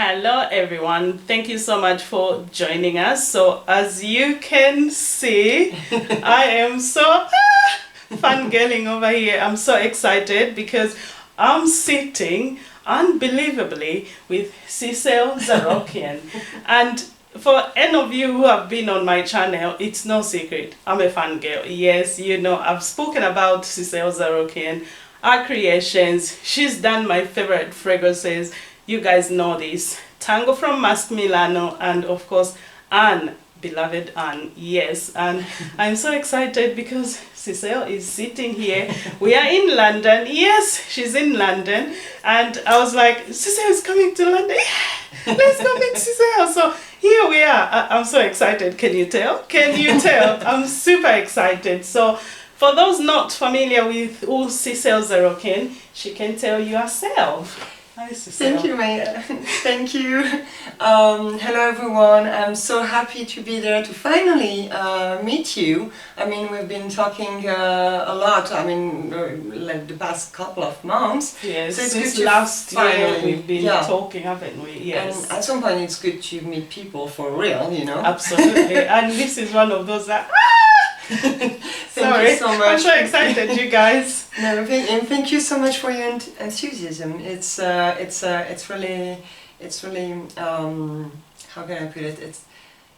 Hello everyone, thank you so much for joining us. So as you can see, I am so fangirling over here. I'm so excited because I'm sitting unbelievably with Cecile Zarokian. And for any of you who have been on my channel, it's no secret, I'm a fangirl. Yes, you know, I've spoken about Cecile Zarokian, her creations. She's done my favorite fragrances. You guys know this. Tango from MASQUE Milano, and of course Anne, beloved Anne. Yes, and I'm so excited because Cecile is sitting here. We are in London. Yes, she's in London. And I was like, Cecile is coming to London. Yeah, let's go meet Cecile. So here we are. I'm so excited. Can you tell? Can you tell? I'm super excited. So for those not familiar with who Cecile Zarokian, she can tell you herself. Hi, Cecile. Thank you, Maya. Thank you. Hello, everyone. I'm so happy to be there to finally meet you. I mean, we've been talking a lot. I mean, like the past couple of months. Yes, so it's since good to last year finally, we've been talking, haven't we? Yes. And at some point, it's good to meet people for real, you know. Absolutely. And this is one of those that. Thank you so much. I'm so excited, you guys. No, thank you so much for your enthusiasm. It's really how can I put it? It's,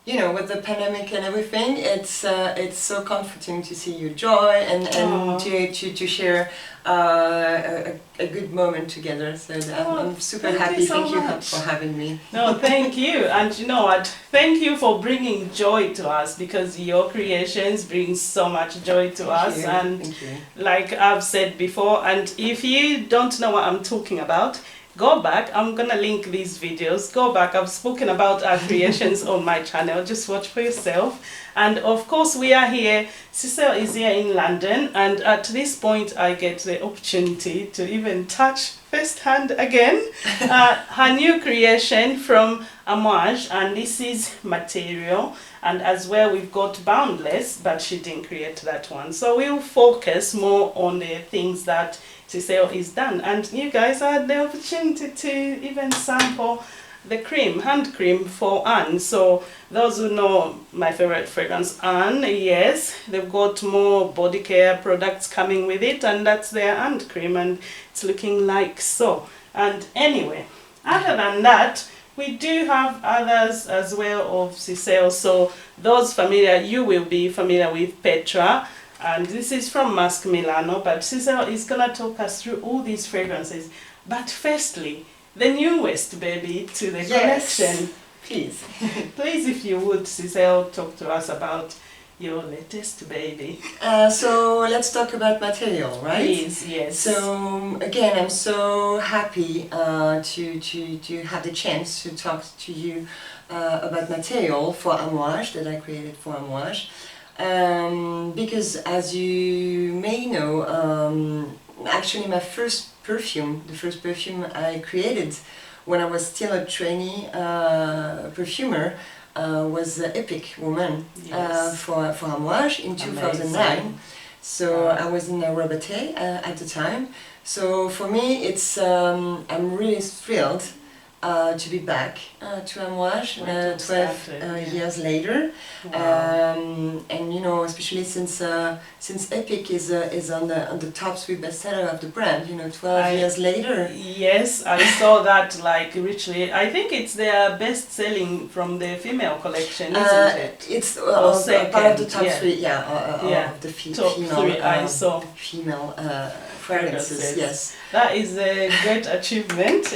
you know, with the pandemic and everything, it's so comforting to see your joy and to share a good moment together. So I'm super happy. Thank you for having me. No, thank you. And you know what? Thank you for bringing joy to us, because your creations bring so much joy to us. And like I've said before, and if you don't know what I'm talking about, go back. I'm gonna link these videos. Go back. I've spoken about our creations on my channel. Just watch for yourself. And of course, we are here. Cecile is here in London, and at this point, I get the opportunity to even touch firsthand again her new creation from Amouage, and this is Material. And as well, we've got Boundless, but she didn't create that one. So we'll focus more on the things that Cecile is done. And you guys had the opportunity to even sample the cream, hand cream for Anne. So those who know my favorite fragrance, Anne, yes, they've got more body care products coming with it, and that's their hand cream, and it's looking like so. And anyway, other than that, we do have others as well of Cecile. So those familiar, you will be familiar with Petra, and this is from MASQUE Milano, but Cecile is gonna talk us through all these fragrances. But firstly, the newest baby to the collection. Please. Please, if you would, Cecile, talk to us about your latest baby. So let's talk about Material, right? Please, yes. So again, I'm so happy to have the chance to talk to you about Material for Amouage, that I created for Amouage. Because as you may know, actually my first perfume, the first perfume I created when I was still a trainee perfumer, was Epic Woman for Amouage in 2009. Amazing. So I was in Rabat at the time. So for me, it's I'm really thrilled to be back to Amouage 12 years later. Wow. And you know, especially since Epic is on the top 3 bestseller of the brand, you know, 12 years later. Yes, I saw that, like, richly. I think it's their best selling from the female collection, isn't it? It's part of the top 3, of the female. I saw female fragrances. Yes, that is a great achievement,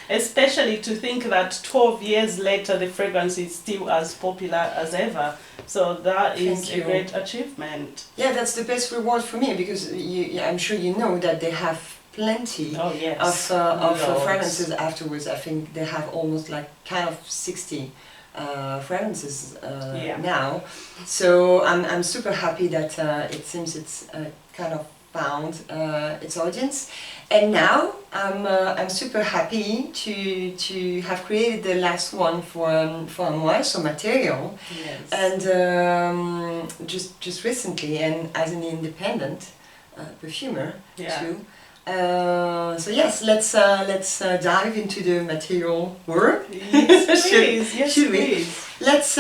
especially to think that 12 years later the fragrance is still as popular as ever. So that is a great achievement. Yeah, that's the best reward for me, because I'm sure you know that they have plenty of fragrances afterwards. I think they have almost like kind of 60 fragrances now. So I'm super happy that it seems it's kind of found its audience, and now I'm super happy to have created the last one for Amouage, so Material. Yes. And just recently, and as an independent perfumer too, So yes, let's dive into the material world. Yes, please. Yes, should we? please. Let's.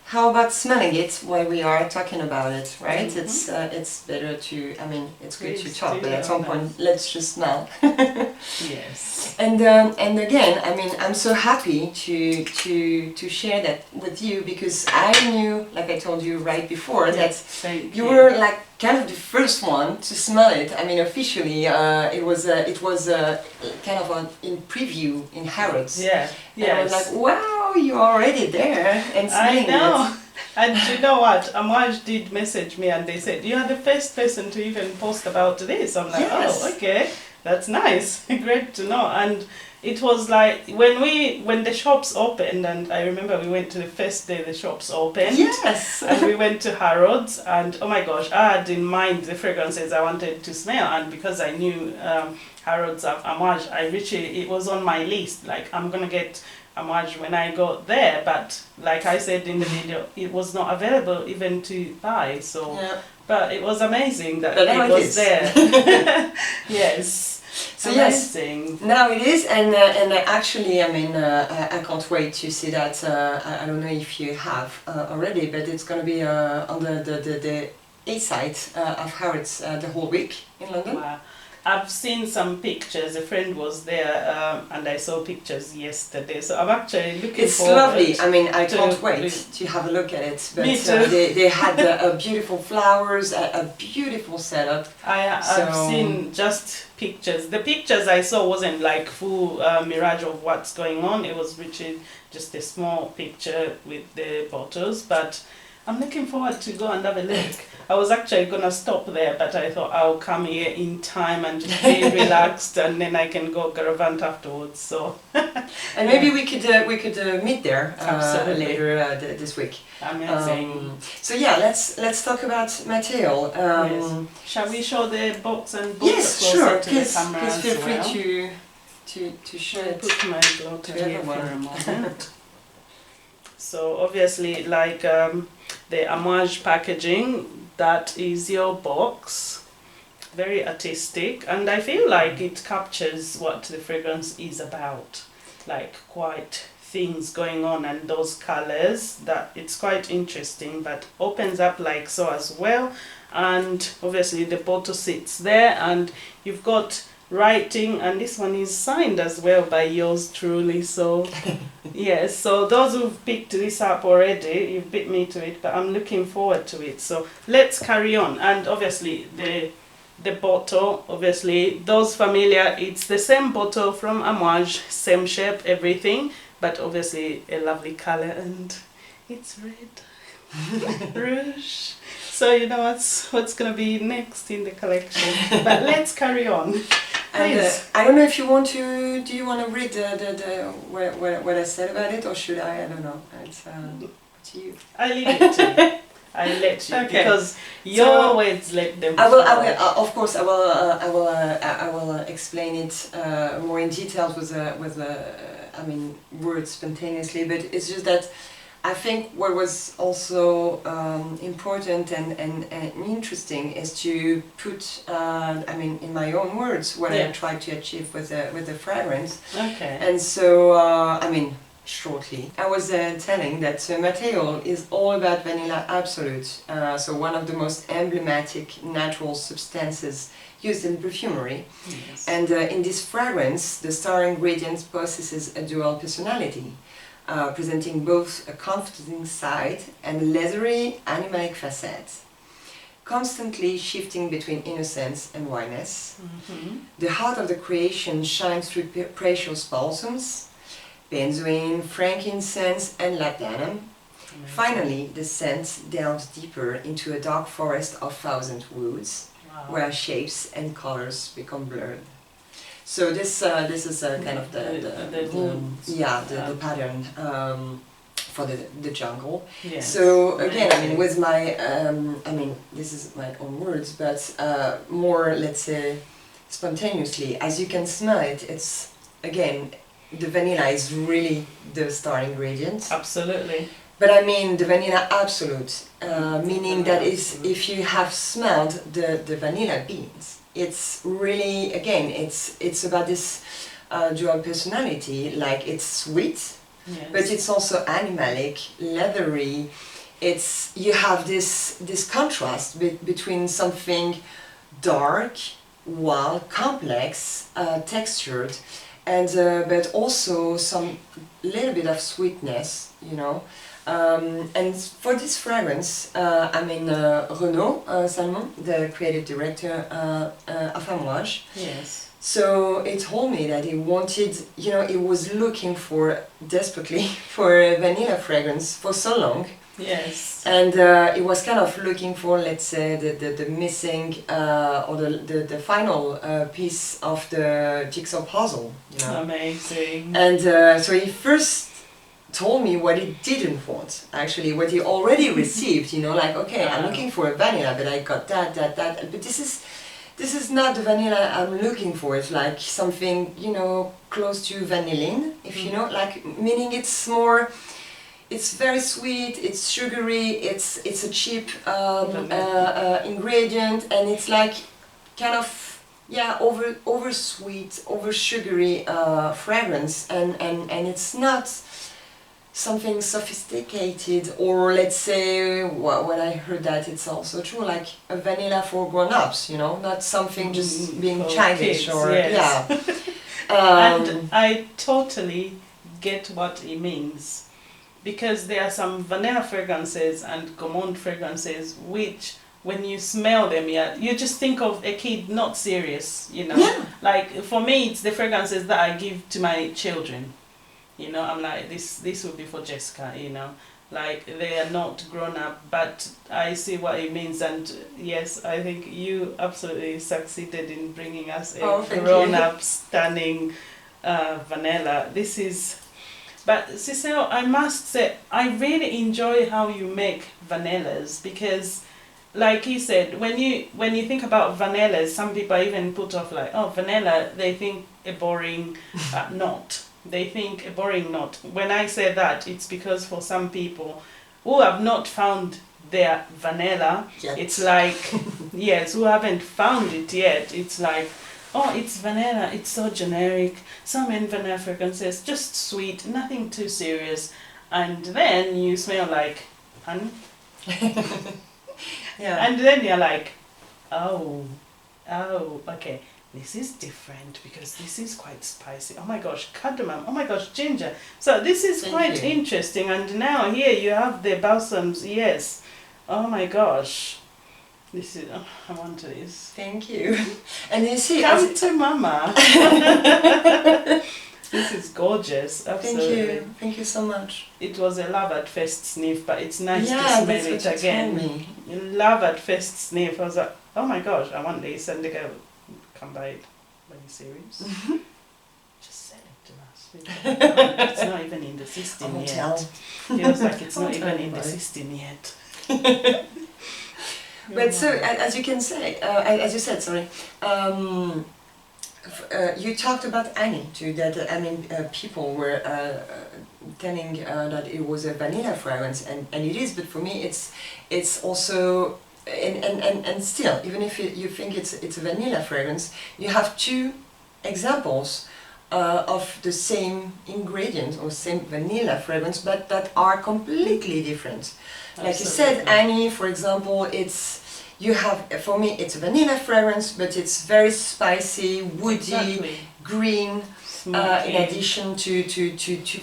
How about smelling it while we are talking about it, right? It's better to. I mean, it's good to talk, but at some point, let's just smell. Yes. And again, I mean, I'm so happy to share that with you, because I knew, like I told you right before, that you were like kind of the first one to smell it. I mean, officially, it was kind of in preview in Harrods. Yeah. And I was like, wow, you're already there and smelling it. I know. And you know what? Amouage did message me and they said, you are the first person to even post about this. I'm like, yes. Oh, okay. That's nice. Great to know. And it was like when the shops opened, and I remember we went to the first day the shops opened. Yes. And we went to Harrods, and oh my gosh, I had in mind the fragrances I wanted to smell, and because I knew Harrods of Amouage, it was on my list. Like, I'm gonna get Amouage when I got there, but like I said in the video, it was not available even to buy. So. Yeah. But it was amazing that it was there. Yes. So amazing. Yes, now it is, and actually, I mean, I can't wait to see that. I don't know if you have already, but it's going to be on the A side of Harrods the whole week in London. Wow. I've seen some pictures. A friend was there, and I saw pictures yesterday. So I'm actually looking forward. It's lovely. I mean, I can't wait to have a look at it. But Me too. They had beautiful flowers, a beautiful setup. I've seen just pictures. The pictures I saw wasn't like full mirage of what's going on. It was really just a small picture with the bottles, but I'm looking forward to go and have a look. I was actually gonna stop there, but I thought I'll come here in time and just be relaxed, and then I can go Garavant afterwards. So, and maybe we could meet there later this week. Amazing. So yeah, let's talk about material. Yes. Shall we show the box and book yes, sure. to the camera? Please feel free well? to show it. Put my blotter to here for everyone. a moment. So obviously, like the Amouage packaging, that is your box. Very artistic, and I feel like it captures what the fragrance is about. Like quite things going on, and those colors, that it's quite interesting, but opens up like so as well. And obviously the bottle sits there, and you've got writing, and this one is signed as well by yours truly. So yes, so those who've picked this up already, you've beat me to it, but I'm looking forward to it. So let's carry on. And obviously the bottle, obviously those familiar, it's the same bottle from Amouage, same shape, everything, but obviously a lovely color, and it's red. Rouge. So you know what's gonna be next in the collection. But let's carry on. And I don't know if you want to. Do you want to read what I said about it, or should I? I don't know. It's to you. I leave it to you. I let you, okay. Because your words let them. I will. Of course, I will explain it more in detail with I mean, words spontaneously. But it's just that I think what was also important and interesting is to put, I mean, in my own words, what I tried to achieve with the fragrance. Okay. And so, I mean, shortly, I was telling that material is all about vanilla absolute. So one of the most emblematic natural substances used in perfumery. Yes. And in this fragrance, the star ingredient possesses a dual personality. Presenting both a comforting side and a leathery, animalic facet, constantly shifting between innocence and wildness. Mm-hmm. The heart of the creation shines through precious balsams, benzoin, frankincense, and labdanum. Mm-hmm. Finally, the scent delves deeper into a dark forest of thousand woods, where shapes and colors become blurred. So this is kind of the pattern for the jungle. Yes. So again, I mean, with my I mean, this is my own words, but more, let's say, spontaneously. As you can smell it, it's again, the vanilla is really the star ingredient. Absolutely. But I mean the vanilla absolute, meaning that is if you have smelled the vanilla beans. it's really, again, it's about this dual personality. Like, it's sweet, Yes. but it's also animalic, leathery. It's, you have this contrast between something dark, wild, complex, textured, and but also some little bit of sweetness, you know. And for this fragrance, I mean, Renaud Salmon, the creative director of Amouage. Yes. So he told me that he wanted, you know, he was looking for, desperately, for a vanilla fragrance for so long. Yes. And he was kind of looking for, let's say, the missing, or the final piece of the jigsaw puzzle, you know. Amazing. And so he first told me what he didn't want, actually, what he already received, you know, like, okay, I'm looking for a vanilla, but I got that, but this is not the vanilla I'm looking for. It's like something, you know, close to vanillin, if you know, like, meaning it's more, it's very sweet, it's sugary, it's a cheap ingredient, and it's like kind of, yeah, over sweet, over sugary fragrance, and it's not something sophisticated, or let's say, when I heard that, it's also true, like a vanilla for grown-ups, you know, not something just being childish, kids, or yes. yeah. And I totally get what it means, because there are some vanilla fragrances and gourmand fragrances which, when you smell them, yeah, you just think of a kid not serious, you know. Yeah. Like, for me, it's the fragrances that I give to my children. You know, I'm like, this would be for Jessica, you know. Like, they are not grown up, but I see what it means. And yes, I think you absolutely succeeded in bringing us a grown up, stunning vanilla. This is, but Cecile, I must say, I really enjoy how you make vanillas, because, like you said, when you think about vanillas, some people even put off like, oh, vanilla, they think a boring note. They think a boring note. When I say that, it's because for some people who have not found their vanilla, it's like, yes, who haven't found it yet, it's like, oh, it's vanilla, it's so generic, so many vanilla fragrances, just sweet, nothing too serious. And then you smell like honey. Yeah. And then you're like, oh, okay, this is different, because this is quite spicy. Oh my gosh, cardamom. Oh my gosh, ginger. So this is quite interesting. And now here you have the balsams. Yes. Oh my gosh. This is, oh, I want this. Thank you. And you see, come to mama. This is gorgeous. Absolutely. Thank you so much. It was a love at first sniff, but it's nice to smell it again. Love at first sniff. I was like, oh my gosh, I want this. And they go, come buy it. Are you serious? Just sell it to us. It's not even in the system yet. It was like, it's not even in the system yet. But so, as you can say, as you said, sorry, you talked about Annie too. That I mean, people were telling that it was a vanilla fragrance, and it is. But for me, it's also, and still, even if you think it's a vanilla fragrance, you have two examples of the same ingredient or same vanilla fragrance, but that are completely different. Like you said, Annie, for example, you have, for me, it's a vanilla fragrance, but it's very spicy, woody, green, in addition to the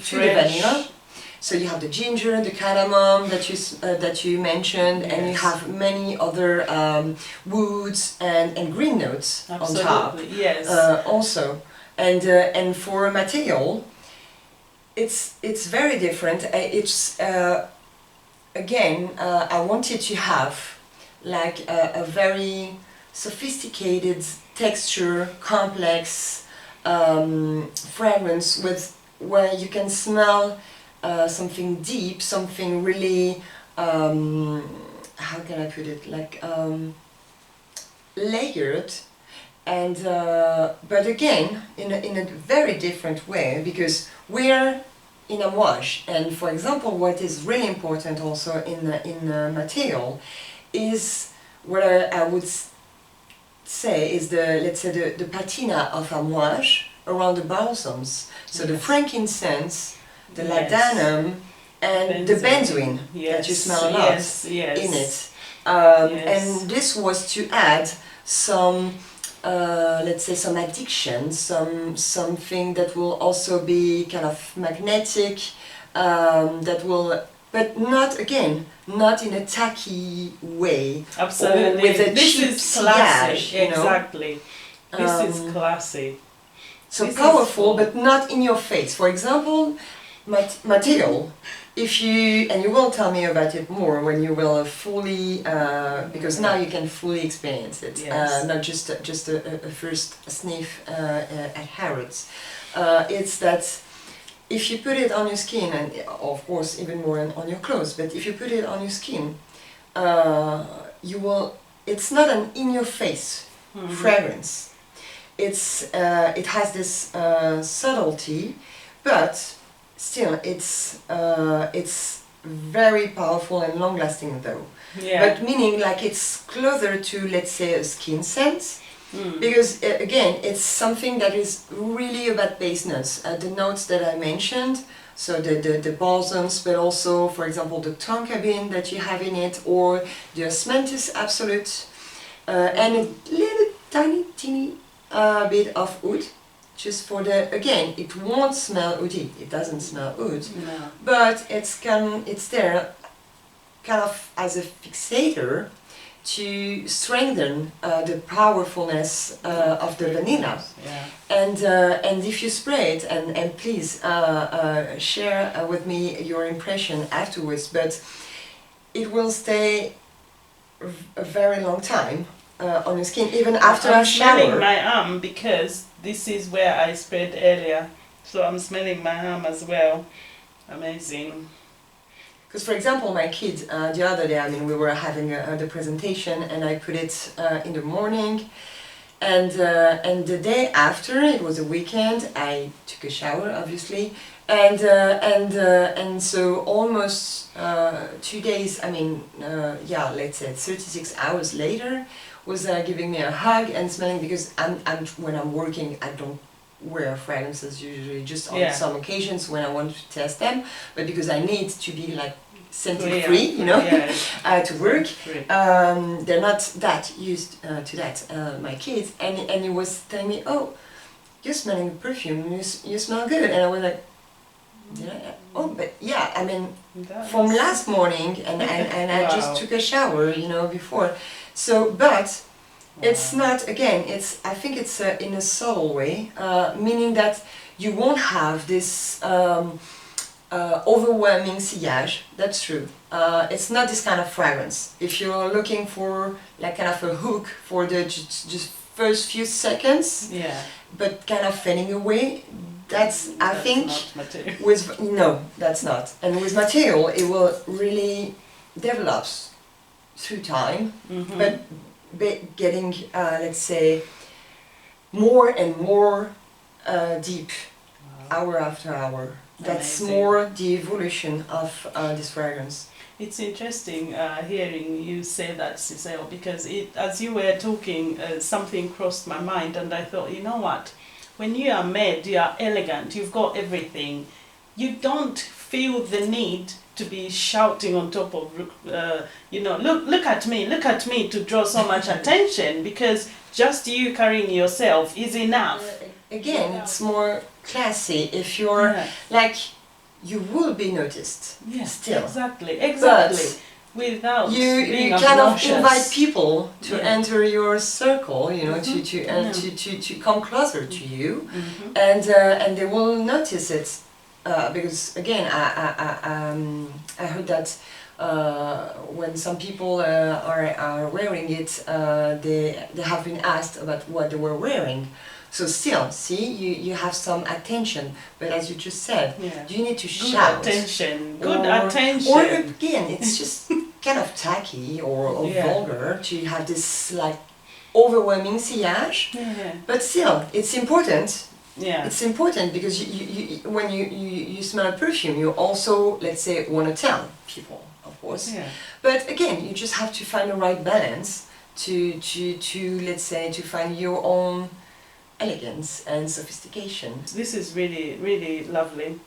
vanilla. So you have the ginger, the cardamom that you mentioned, and you have many other woods and green notes on top. Yes. Also, and for material, it's very different. Again, I wanted to have like a very sophisticated texture, complex fragrance where you can smell something deep, something really, how can I put it, like layered, and but again in a very different way, because we're in Amouage, and for example, what is really important also in material is what I would say is the, let's say, the patina of Amouage around the balsams. So the frankincense, the laudanum, and the benzoin that you smell a lot in it. And this was to add some, let's say, some addiction, something that will also be kind of magnetic, that will, but not, again, not in a tacky way. Absolutely. With a this cheap is classy. sillage, you know? Exactly. This is classy. So this powerful, but not in your face. For example, material. If you, and you will tell me about it more when you will fully, because now you can fully experience it, not just a first sniff at Harrods. It's that if you put it on your skin, and of course even more on your clothes, but if you put it on your skin, you will, it's not an in-your-face fragrance. It's, it has this subtlety, but still it's very powerful and long-lasting though. But meaning like it's closer to, let's say, a skin scent, because again it's something that is really about base notes. The notes that I mentioned, so the balsams, but also, for example, the tonka bean that you have in it, or the osmanthus absolute, and a little teeny bit of oud, just for the, again, it won't smell oudy, it doesn't smell oud, but it's there kind of as a fixator to strengthen the powerfulness of the vanilla. And if you spray it, and please share with me your impression afterwards, but it will stay a very long time on your skin, even after a shower. I'm smelling my arm because this is where I sprayed earlier, so I'm smelling my arm as well. Amazing. Because, for example, my kids, the other day, I mean, we were having the presentation, and I put it in the morning, and the day after, it was a weekend, I took a shower, obviously, and so almost 2 days, I mean, yeah, let's say 36 hours later, was giving me a hug and smelling, because when I'm working, I don't wear fragrances usually, just on some occasions when I want to test them, but because I need to be like scented free, you know, to work. They're not that used to that, my kids, and he was telling me, oh, you're smelling perfume, you smell good, and I was like, yeah, oh, but yeah, I mean, from last morning, and I just took a shower, you know, before. So, but it's not, again, it's, I think it's in a subtle way, meaning that you won't have this overwhelming sillage, that's true. It's not this kind of fragrance. If you're looking for like kind of a hook for the just first few seconds, but kind of fading away, that's I think, with, no, that's not. And with material, it will really develops through time, but getting, let's say, more and more deep, hour after hour. That's more the evolution of this fragrance. It's interesting hearing you say that, Cecile, because as you were talking, something crossed my mind, and I thought, you know what? When you are made, you are elegant, you've got everything. You don't feel the need to be shouting on top of, you know, look at me, to draw so much attention, because just you carrying yourself is enough. Again, it's more classy if you're like, you will be noticed. Still. Exactly. But without you kind of invite people to enter your circle, you know, to come closer to you, and they will notice it, because again, I heard that when some people are wearing it, they have been asked about what they were wearing. So still, see, you have some attention, but as you just said, you need to shout. Good attention. Or again, it's just kind of tacky or vulgar to have this like overwhelming sillage, but still, it's important. It's important because when you smell a perfume, you also, let's say, want to tell people, of course. But again, you just have to find the right balance to let's say to find your own elegance and sophistication. This is really, really lovely.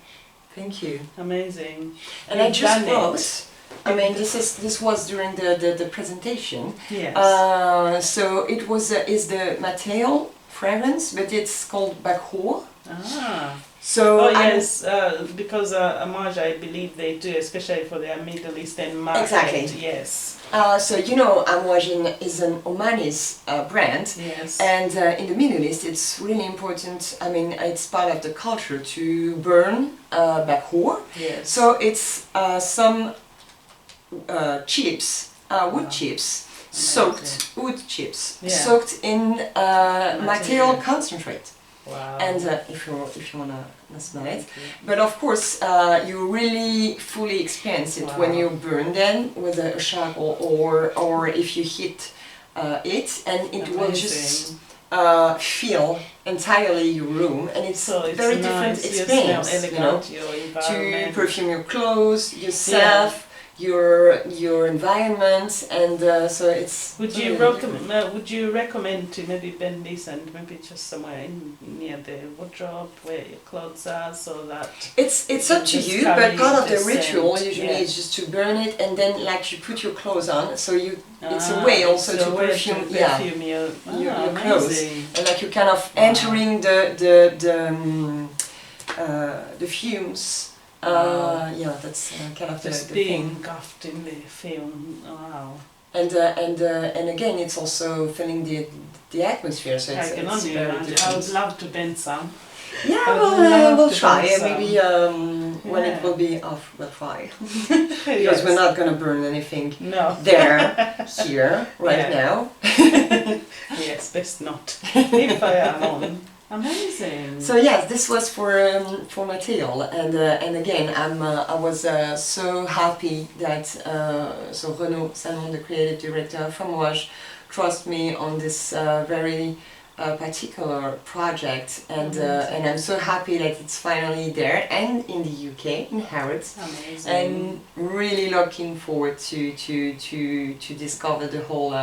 Thank you. Amazing. And I just brought, I mean, this was during the presentation. Yes. So it was is the Material fragrance, but it's called Bakhor. Ah. So oh yes, because Amouage, I believe they do, especially for their Middle Eastern market. Exactly. Yes. So you know, Amouage is an Omanis brand. Yes. And in the Middle East, it's really important. I mean, it's part of the culture to burn Bakhor. Yes. So it's some chips, wood chips, soaked wood chips, soaked in material concentrate. Wow. And if you wanna smell it, but of course you really fully experience it when you burn them with a charcoal or if you heat it, and it will just fill entirely your room, and it's so very nice. different experience, Elegant, you know, your environment. to perfume your clothes, yourself. Your environment, and so it's. Would you recommend? Would you recommend to maybe bend this and maybe just somewhere near the wardrobe where your clothes are, so that it's up to you. But part of the ritual usually is just to burn it, and then like you put your clothes on, so you it's a way also to perfume your clothes, and like you kind of entering the fumes. Yeah, that's kind of just the being thing. engulfed in the film. Wow. And again, it's also filling the atmosphere. So it's, I can it's only very imagine. different. I would love to bend some. Yeah, we'll try. Maybe when it will be off, we'll try. Because we're not gonna burn anything here right now. Yes, best not. If I am on. Amazing. So yes, this was for Material, and again I was so happy that so Renaud Salmon, the creative director from Amouage, trust me on this very particular project, and I'm so happy that it's finally there and in the UK in Harrods. Amazing. And really looking forward to discover the whole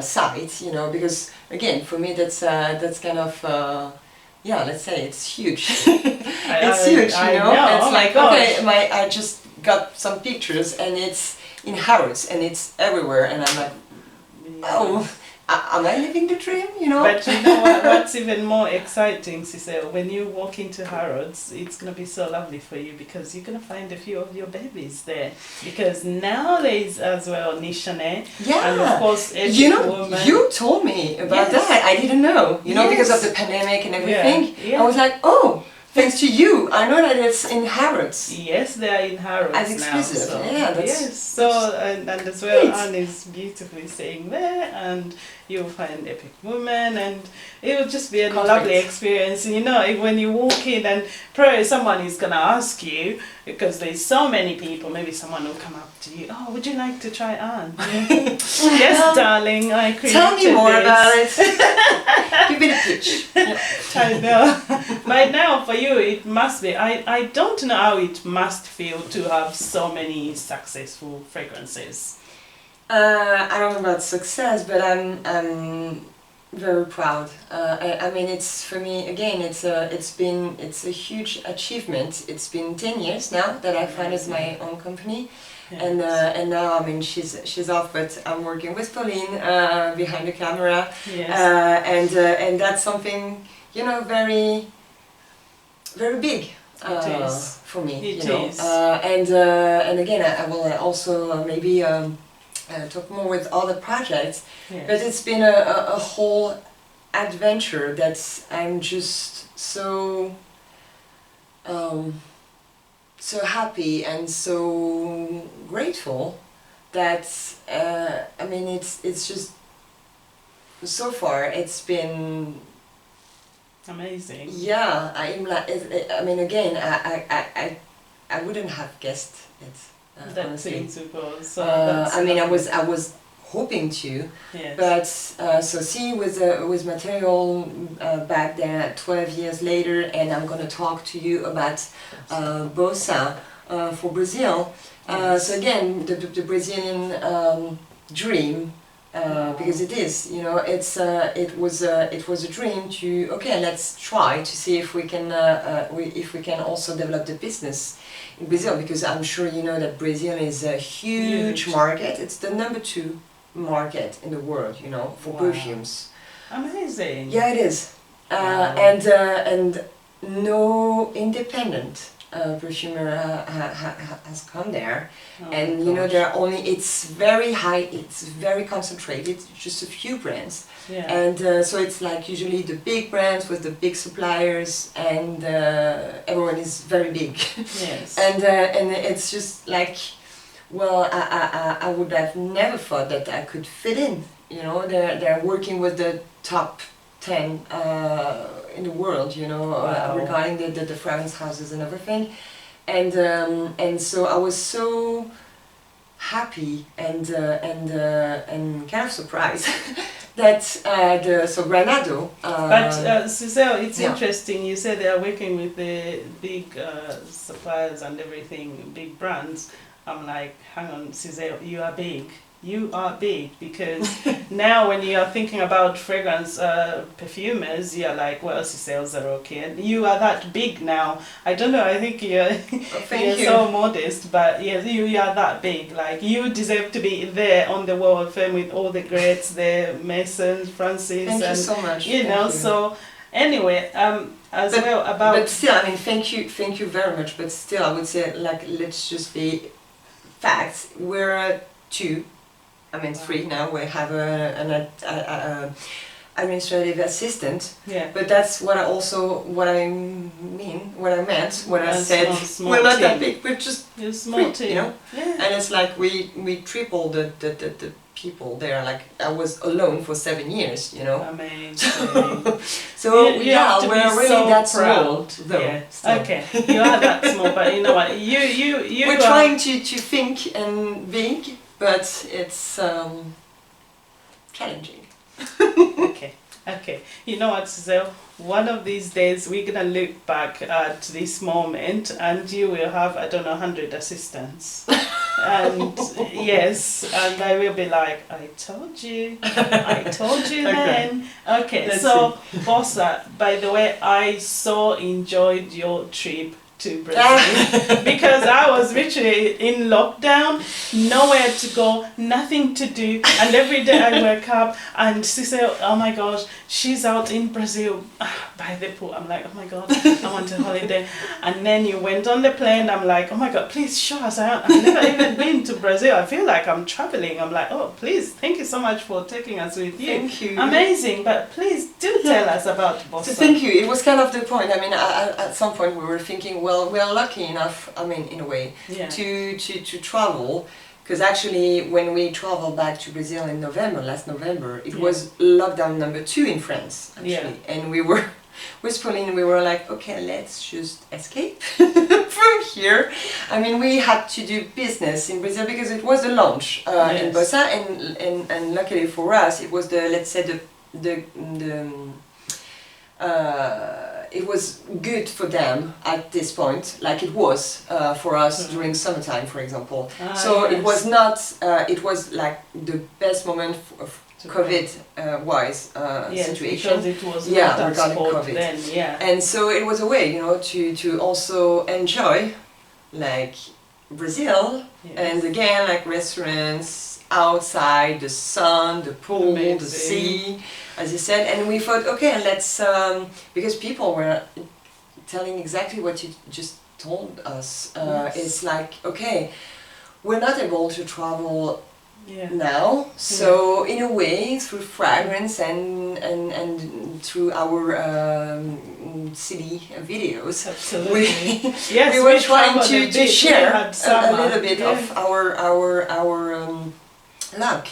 site, you know, because again for me that's kind of yeah, let's say it's huge. It's huge, you know. It's like okay, I just got some pictures and it's in Harrods and it's everywhere, and I'm like, oh, am I living the dream, you know? But you know what's even more exciting, Cecile? When you walk into Harrods, it's going to be so lovely for you because you're going to find a few of your babies there. Because now there is as well NISHANE. Yeah. And of course, every you know, woman. you told me about that. I didn't know, you know, because of the pandemic and everything. Yeah. I was like, oh, thanks to you, I know that it's in Harrods. Yes, they are in Harrods as exclusive. now. So, yeah, that's yes. So and as well, Anne is beautifully staying there, and you'll find epic women, and it will just be a lovely experience. You know, when you walk in, and probably someone is gonna ask you, because there's so many people. Maybe someone will come up to you. Oh, would you like to try Anne? Yes, darling. I created Tell me more this. about it. Give me the pitch. I know. But now for you, it must be. I don't know how it must feel to have so many successful fragrances. I don't know about success, but I'm very proud. I mean, it's for me again. It's a huge achievement. It's been 10 years now that I founded my own company, yes. And now I mean she's off, but I'm working with Pauline behind the camera, yes. And that's something, you know, very big. For me, it you know, is. And again, I will also maybe talk more with other projects, yes. But it's been a whole adventure that I'm just so so happy and so grateful that I mean it's just so far it's been amazing. Yeah, I'm like, I mean, again, I wouldn't have guessed it. Honestly. So I mean, I was hoping to, yes. But so see with Material back then 12 years later, and I'm gonna talk to you about Bossa for Brazil. Yes. So again, the Brazilian dream because it is, you know, it was a dream to, okay, let's try to see if we can also develop the business in Brazil, because I'm sure you know that Brazil is a huge market. It's the #2 market in the world, you know, for perfumes. Amazing. Yeah, it is. And no independent perfumer has come there, and you know, there are only, it's very high, it's very concentrated, just a few brands, and so it's like usually the big brands with the big suppliers, and everyone is very big. Yes. And it's just like, well, I would have never thought that I could fit in, you know. They're working with the top 10 in the world, you know, regarding the fragrance houses and everything, and so I was so happy and kind of surprised that so Granado. But Cecile, it's interesting. You said they are working with the big suppliers and everything, big brands. I'm like, hang on, Cecile, you are big. You are big, because now when you are thinking about fragrance perfumers, you're like, well, Cecile Zarokian, you are that big now. I don't know, I think you're, you're so modest, but yes, you are that big. Like, you deserve to be there on the Wall of Fame with all the greats, the Masons, Francis. Thank you so much. You know, so anyway, But still, I mean, thank you very much, but still, I would say, like, let's just be facts. We're 2. I mean, 3 now. We have an administrative assistant. Yeah. But that's what I meant when I said we're not that big. We're just a small team. You know. Yeah. And it's like we tripled the people there. Like, I was alone for 7 years. You know. Amazing. So we're really so that small, though. Yeah. Okay, you are that small, but you know what? We're trying to think and big. But it's challenging. Okay. You know what, Cecile? One of these days we're gonna look back at this moment, and you will have, I don't know, 100 assistants. And yes, and I will be like, I told you then. Okay, so Bossa, by the way, I so enjoyed your trip to Brazil because I was literally in lockdown, nowhere to go, nothing to do, and every day I wake up and Cecile, oh my gosh, she's out in Brazil by the pool. I'm like, oh my god, I want a holiday. And then you went on the plane. I'm like, oh my god, please show us. I've never even been to Brazil. I feel like I'm traveling. I'm like, oh please, thank you so much for taking us with you. Thank you. Amazing. But please do tell us about Bossa. So thank you. It was kind of the point. I mean, at some point we were thinking, well, we are lucky enough, I mean, in a way, to travel, because actually when we traveled back to Brazil in last November, it was lockdown #2 in France, actually, and we were with Pauline, we were like, okay, let's just escape from here. I mean, we had to do business in Brazil because it was a launch in Bossa, and luckily for us, it was the, let's say, it was good for them at this point, like it was for us during summertime, for example. So it was not, it was like the best moment of COVID-wise situation. Because it was regarding COVID. Then, and so it was a way, you know, to also enjoy, like, Brazil, and again, like, restaurants, outside, the sun, the pool, the sea, as you said, and we thought, okay, let's, because people were telling exactly what you just told us, it's like, okay, we're not able to travel now, so in a way, through fragrance and through our CD videos, we were trying to share a little bit of our luck.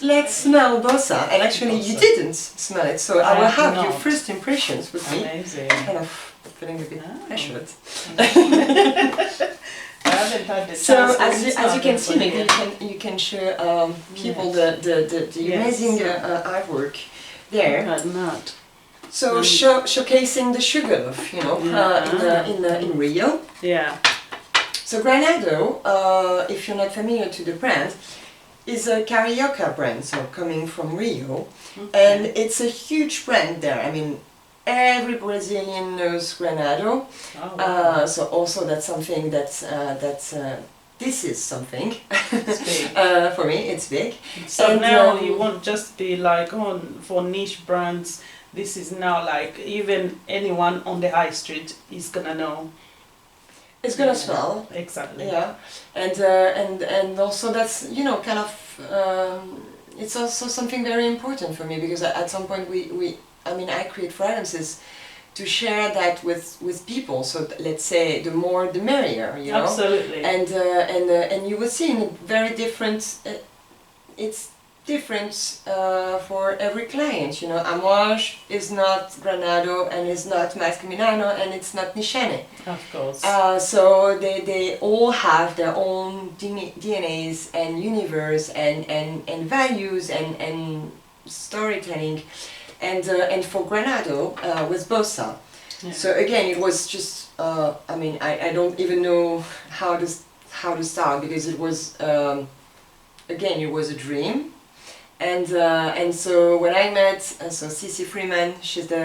Let's smell Bossa, and actually you didn't smell it, so I will have your first impressions with me. Amazing. Kind of feeling a bit pressured. So as you can see, maybe you can show people the amazing artwork there. So showcasing the sugar loaf, you know, in Rio. Yeah. So Granado, if you're not familiar to the brand, is a Carioca brand, so coming from Rio, Okay. and it's a huge brand there. I mean, every Brazilian knows Granado, Oh, wow. so also that's something that's this is something It's big. for me. It's big. So And, now you won't just be like, oh, for niche brands. This is now like even anyone on the high street is gonna know. It's gonna Yeah. smell. Exactly. Yeah, and also that's, you know, kind of it's also something very important for me, because at some point I mean, I create fragrances to share that with people. So let's say the more the merrier, you know. Absolutely. And you will see in a very different. It's different for every client. You know, Amouage is not Granado, and is not MASQUE Milano, and it's not NISHANE. Of course. So they all have their own DNAs and universe and values and storytelling, and for Granado with Bossa. Yeah. So again, it was just I mean, I don't even know how to start, because it was again, it was a dream. And so when I met so Cecile Freeman, she's the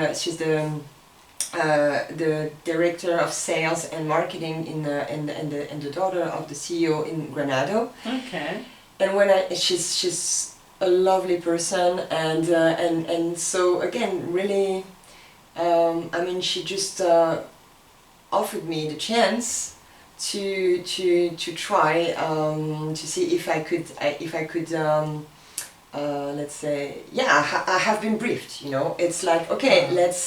director of sales and marketing and the daughter of the CEO in Granado. Okay. And when she's a lovely person, and so again, really, I mean, she just offered me the chance to try to see if I could let's say, yeah, I have been briefed, you know. It's like, okay, let's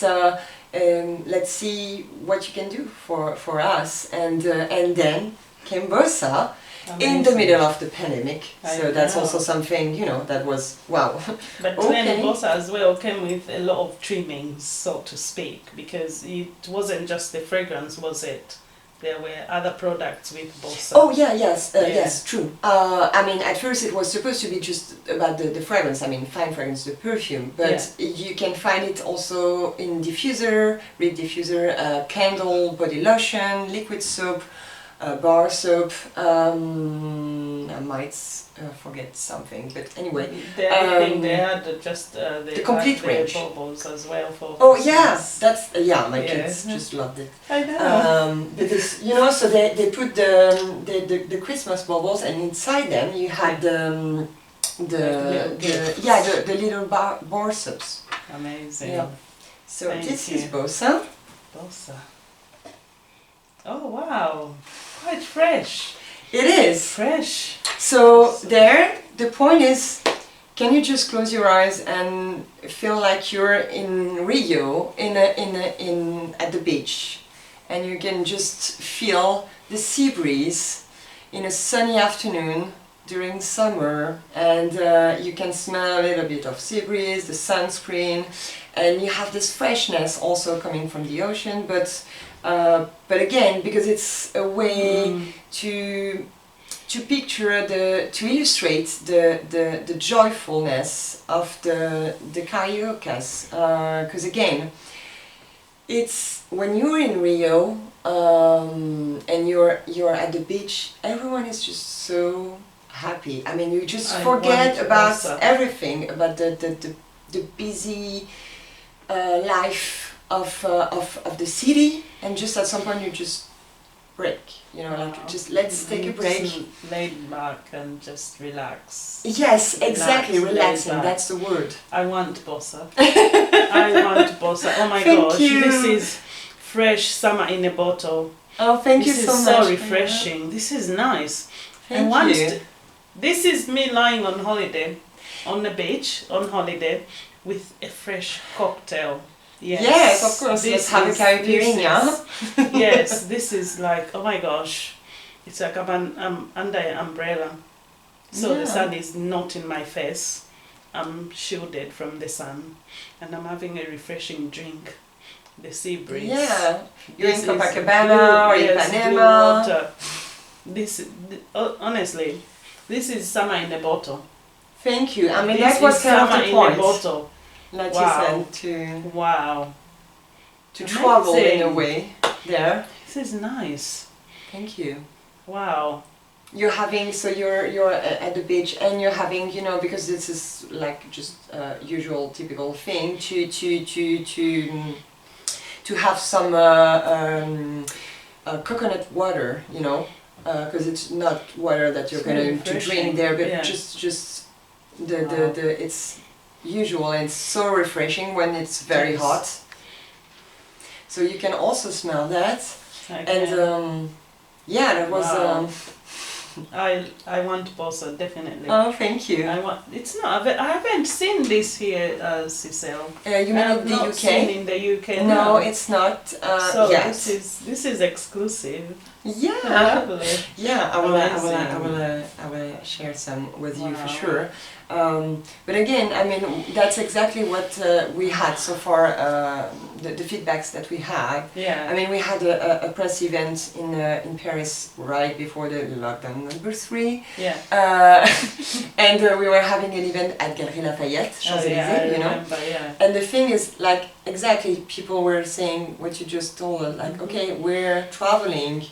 see what you can do for us, and then came Bossa. Amazing. In the middle of the pandemic, I so that's know. also something, you know, that was wow. But Okay. then Bossa as well came with a lot of trimmings, so to speak, because it wasn't just the fragrance, was it? There were other products with Bossa. Oh yeah, yes, Yeah. yes, true. I mean, at first it was supposed to be just about the fragrance. I mean, fine fragrance, the perfume. But you can find it also in diffuser, reed diffuser, candle, body lotion, liquid soap, bar soap. I might forget something, but anyway. The other thing they had just the complete range. bubbles as well for. Oh Christmas. yeah, that's my Yeah. kids just loved it. I know. Because, you know, so they put the Christmas bubbles, and inside them you had the little bar soaps. Amazing. Yeah. So Thank this you. is Bossa. Bossa. Oh wow, quite fresh. It is. Fresh. So there, the point is, can you just close your eyes and feel like you're in Rio, at the beach, and you can just feel the sea breeze in a sunny afternoon during summer, and you can smell a little bit of sea breeze, the sunscreen, and you have this freshness also coming from the ocean, but again, because it's a way to picture to illustrate the joyfulness of the Cariocas, because again, it's when you're in Rio and you're at the beach, everyone is just so happy. I mean, you just forget about everything, about the busy life of the city, and just at some point you just break, you know, like just let's take a break. Just laid back and just relax. Yes, exactly, relaxing, laid back. that's the word. I want Bossa. I want Bossa. Oh my gosh, you. This is fresh summer in a bottle. Oh, thank you This so is much. so refreshing. This is nice. Thank I you. want this is me lying on holiday, on the beach, on holiday, with a fresh cocktail. Yes, of course. Let's have a Caribbean, yeah? Yes, this is like, oh my gosh, it's like I'm under an umbrella, so the sun is not in my face. I'm shielded from the sun, and I'm having a refreshing drink. The sea breeze. Yeah, you're in This is Copacabana or yes, Ipanema. blue water. Honestly, this is summer in a bottle. Thank you. I mean, This that was is kind of summer the in point. a bottle. Like Wow. you said, Wow. to travel in a Amazing. way there. This is nice. Thank you. Wow. you're having, so you're at the beach and you're having, you know, because this is like just usual typical thing to have some coconut water, you know, because it's not water that you're going to drink there, but just the it's usual, and it's so refreshing when it's very hot. So you can also smell that, and yeah, that was. I want Bossa, definitely. Oh, thank you. It's not. I haven't seen this here, Cecile. You mean in the UK? Seen in the UK. No, it's not. So yet. this is exclusive. Yeah. Lovely. Yeah, I will share some with you for sure. But again, I mean, that's exactly what we had so far. The feedbacks that we had. Yeah. I mean, we had a press event in Paris right before the lockdown number 3. Yeah. And we were having an event at Galerie Lafayette, Champs-Élysées, you know. Yeah. And the thing is, like, exactly, people were saying what you just told us, like, okay, we're traveling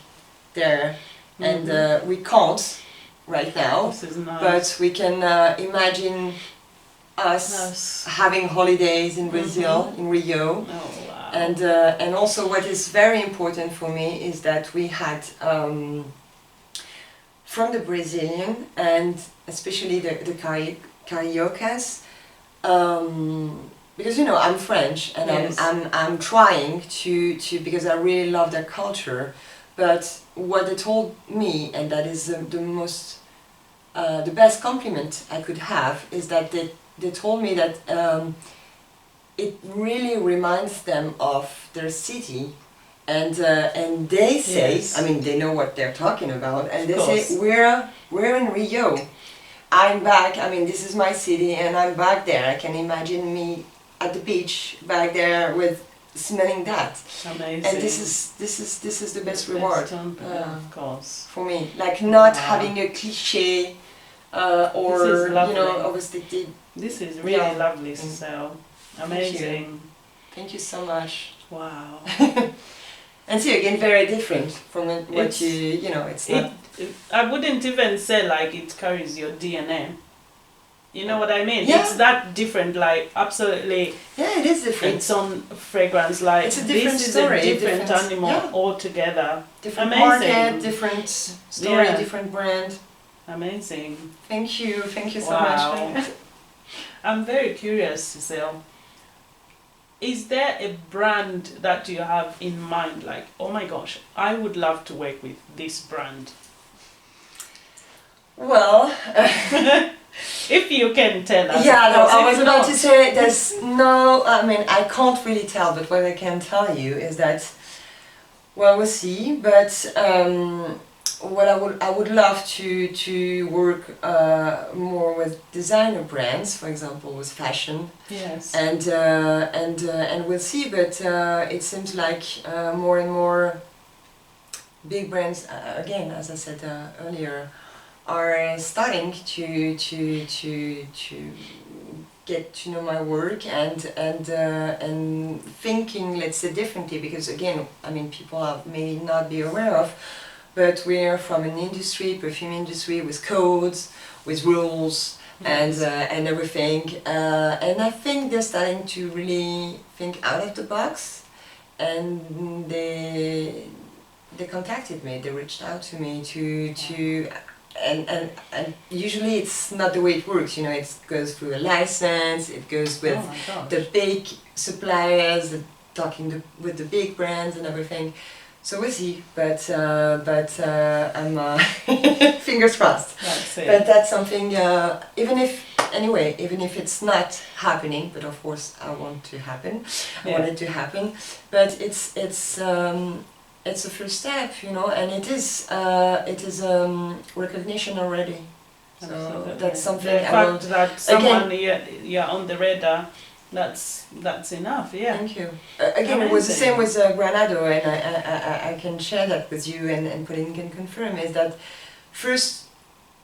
there, and we can't right now, This is nice. but we can imagine us having holidays in Brazil, in Rio. Oh, wow. And also what is very important for me is that we had from the Brazilian and especially the cariocas, because you know I'm French and I'm trying to because I really love their culture, but what they told me, and that is the most the best compliment I could have, is that they told me that it really reminds them of their city, and they say, I mean, they know what they're talking about, and they say we're in Rio. I'm back. I mean, this is my city, and I'm back there. I can imagine me at the beach back there with smelling that. Amazing. And this is the best reward. Of course. For me, like not having a cliche or you know, obviously. This is really lovely, Cecile. Amazing. Thank you so much. Wow. And see, again, very different from what you know, it's not... I wouldn't even say like it carries your DNA. You know what I mean? Yeah. It's that different, like absolutely. Yeah, it is different. Its own fragrance, like it's a different this story, is a different animal altogether. Different Amazing. market, different story, different brand. Amazing. Thank you so much. I'm very curious, Cecile. Is there a brand that you have in mind, like, oh my gosh, I would love to work with this brand? Well, if you can tell us. Yeah, no, I was about to say there's no, I mean, I can't really tell, but what I can tell you is that, well, we'll see, but what I would love to work more with designer brands, for example, with fashion. Yes. And we'll see, but it seems like more and more big brands, again, as I said earlier, are starting to get to know my work and thinking, let's say, differently, because again, I mean, people may not be aware of, but we're from an industry, perfume industry, with codes, with rules, and everything. And I think they're starting to really think out of the box, and they contacted me. They reached out to me and usually it's not the way it works. You know, it goes through a license. It goes with the big suppliers, talking with the big brands and everything. So we'll see, but I'm fingers crossed. That's it. But that's something. Even if it's not happening, but of course I want to happen. I want it to happen. But it's a first step, you know, and it is recognition already. So absolutely. that's something. The fact that someone you're on the radar. That's enough, yeah. Thank you. Again, it was the same with Granado, and I can share that with you, and Pauline can confirm, is that first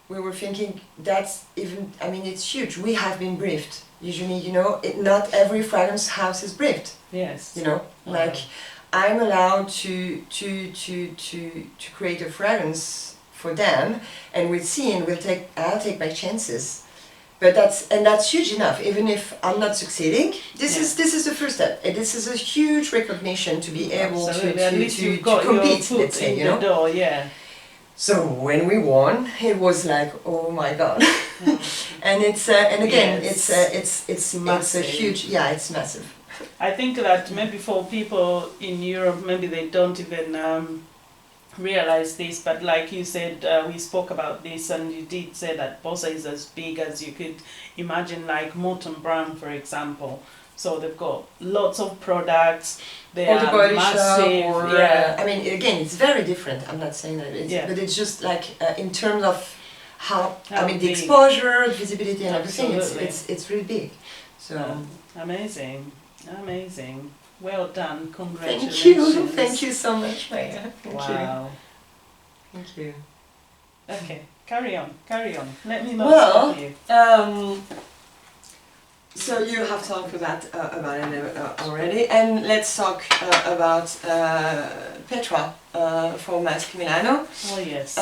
we were thinking that's even, I mean, it's huge. We have been briefed. Usually, you know, not every fragrance house is briefed. Yes. You know, like I'm allowed to create a fragrance for them, and we'll see, and I'll take my chances. But that's huge enough. Even if I'm not succeeding, this is the first step. And this is a huge recognition to be able to compete. Let's say, you know. Door, yeah. So when we won, it was like, oh my God. And it's and again, it's massive. It's a huge, it's massive. I think that maybe for people in Europe, maybe they don't even realize this, but like you said, we spoke about this, and you did say that Bossa is as big as you could imagine, like Morton Brown, for example. So they've got lots of products. They or the are body massive. shop, or, I mean, again, it's very different. I'm not saying that, but it's just like in terms of how I mean, the big. Exposure, visibility, and everything. Absolutely. It's really big. So amazing, amazing. Well done. Congratulations. Thank you so much, Maya. Thank you. Okay, carry on. Let me not stop you. So you have talked about it already, and let's talk about Petra for MASQUE Milano. Oh yes.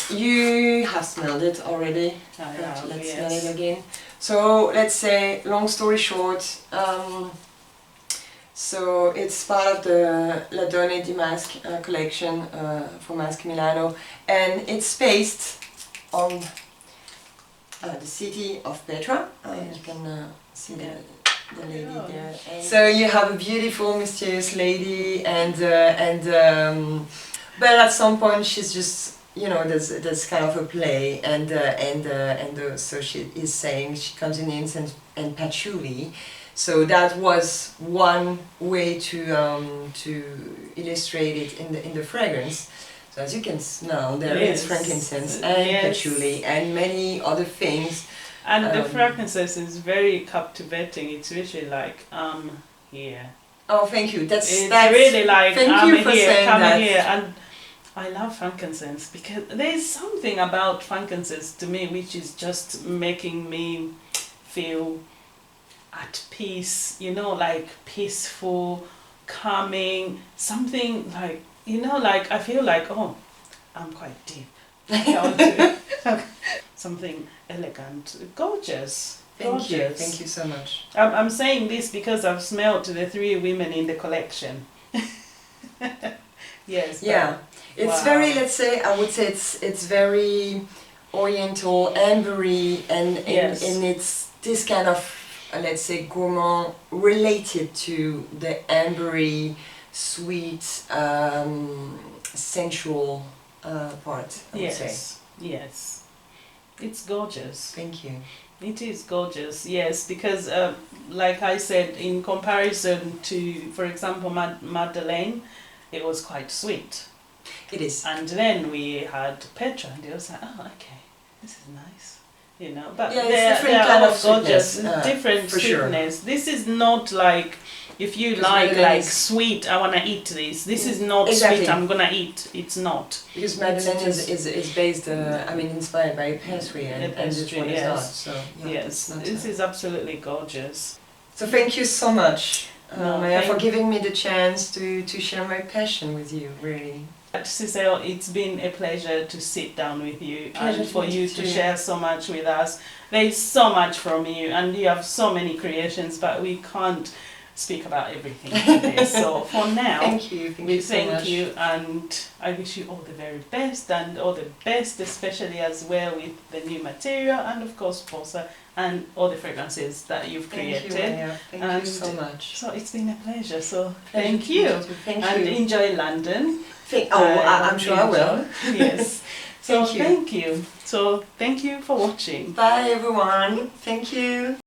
You have smelled it already. Let's smell it again. So let's say, long story short, so it's part of the La Donne di Masque collection for MASQUE Milano, and it's based on the city of Petra. You can see the lady there. So you have a beautiful, mysterious lady, and but at some point she's just, you know, there's kind of a play, and so she is saying, she comes in incense and patchouli. So that was one way to illustrate it in the fragrance. So as you can smell, there is frankincense and patchouli and many other things. And the fragrances is very captivating. It's really like, here. Oh, thank you. That's really like, thank you for saying that. Here. And I love frankincense because there's something about frankincense to me which is just making me feel at peace, you know, like peaceful, calming, something like, you know, like I feel like, oh, I'm quite deep. Something elegant, gorgeous. Thank you so much. I'm saying this because I've smelled the 3 women in the collection. Yes. Yeah, it's very, let's say, I would say it's very oriental, ambery, and it's this kind of, let's say, gourmand related to the ambery, sweet, sensual part, I would say. Yes. It's gorgeous. Thank you. It is gorgeous, yes, because like I said, in comparison to, for example, Madeleine, it was quite sweet. It is. And then we had Petra, and it was like, oh, okay, this is nice, you know. But it's they're kind all of gorgeous, sweetness, different for sweetness. Sure. This is not like, if you like sweet, I want to eat this. This is not sweet, I'm going to eat. It's not. Because Madeleine is based, I mean, inspired by a pastry, and this one is not. So, yes, this is absolutely gorgeous. So thank you so much, Maya, for giving me the chance to share my passion with you, really. Cecile, it's been a pleasure to sit down with you and for you to share so much with us. There is so much from you, and you have so many creations, but we can't speak about everything today. So for now, thank you so much. And I wish you all the very best, and all the best, especially as well with the new material, and of course Bossa, and all the fragrances that you've created. Thank you so much. So it's been a pleasure. So thank you. And enjoy London. I'm sure I will. Yes. So thank you. So thank you for watching. Bye everyone. Thank you.